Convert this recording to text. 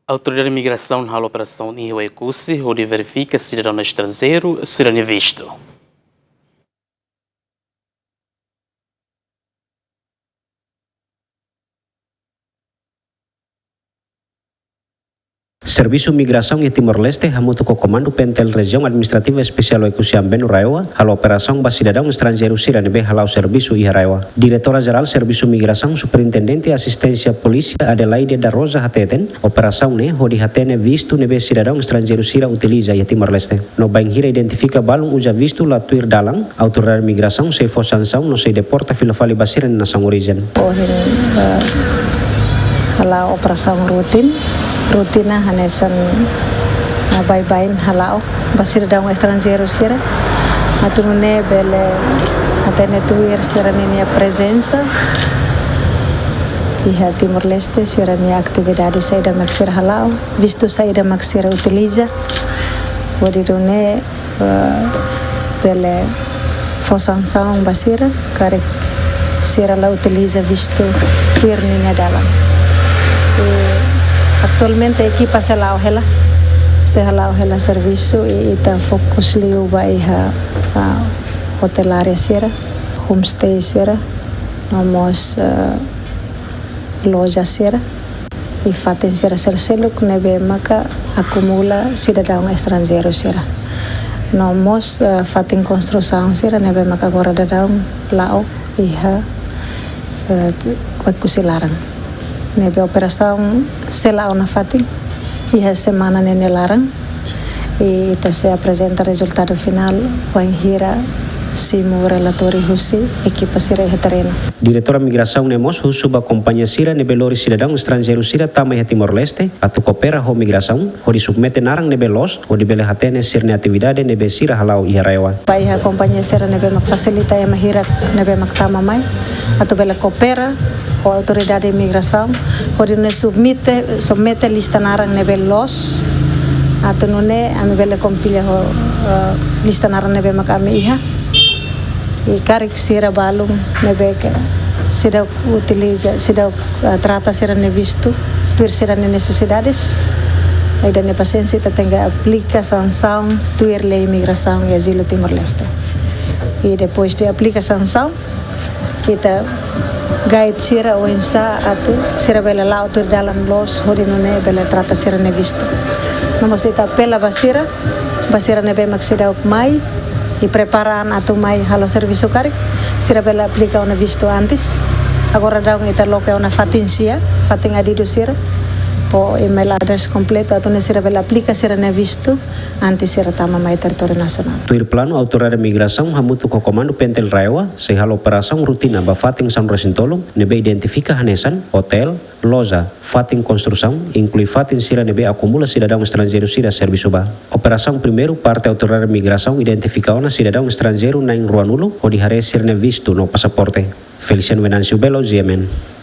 A Autoridade de Imigração na operação em Rio onde verifica cidadão estrangeiro será visto. Serviço Migração e Timor-Leste, junto com o Comando Pentel Região Administrativa Especial Ekusiam Benu Raiwa, a operação para cidadão estrangeiro Sirane ao serviço e Raiwa. Diretora-Geral Serviço Migração, Superintendente e Assistência Polícia Adelaide da Rosa Hateten, operação onde Hatene visto nebe cidadão estrangeiro Sira utiliza e Timor-Leste. No Banhira identifica balão uja visto la tuir dalang, Autoridade de Migração se for sanção no se deporta filofali basiran na nação origem. Hala operação rutina hanesan bye-bye halau basir daung estrangeiro sira atunune bele atene tuir sira minha presença e a Timor-Leste sira minha atividade saída maxira halau visto saída maxira utiliza wadidune bele fosanção basira kare sira la utiliza visto tuir minha dalam. Actualmente a equipa se halau hela serviço e está fokus liu vai a hotelaria sira, homestay sira, nomos loja sira e fatem sira serseluk nebe maka acumula cidadão estrangeiro sira. Nomos fatem construção sira nebe maka agora dadão lau e kusilarang. Nebe operação selau na fatin e a semana nene larang e se apresenta resultado final Banhira Simu relatori husi equipa sira terreno. Diretora Migração Nemos Husuba Companhia Sira nebelori cidadão estrangeiro Sira tamai Timor-Leste atu coopera ho migração onde submete narang nebelos onde bele hatene sirne atividade nebe Sira halau e Raiwa. Pai a companhia Sira nebe mak facilita e mahira nebe mak tamamai atu bele coopera a Autoridade de Imigração, onde nos submete lista narang nebe los, atau nune ame bele compilha lista narang nebe makame iha, e karik sira balung nebe sira utiliza, sira trata sira nevisto, tuir sira necessidades, aí da paciência tenga aplica sanção tuir lei imigração e asilo Timor-Leste. E depois de aplica sanção, kita guide sira o insa atu sira bela lau tu dalam los hodinune bela trata sira ne visto namo sita pela basira nebe maksida mai e preparan atu mai halo serviço karik sira bela aplica una visto antes agora daung ita loca una fatin adido sira po email address completo atu ne sira bela aplica sira ne visto antes sira tama mai território nacional. Tuir plano Autoridade de Migração hamutu ko Comando Pentel Raiwa se hal operação rutina ba fating São Rosintolo nebe identifica hanesan hotel, loja, fating construção inclui fating sira nebe acumula cidadão estrangeiro sira serviço ba. Operação primeiro parte Autoridade de Migração identifica ona cidadão estrangeiro na Ruanulo onde hare sirne visto no passaporte. Feliciano Venancio Belo, GMN.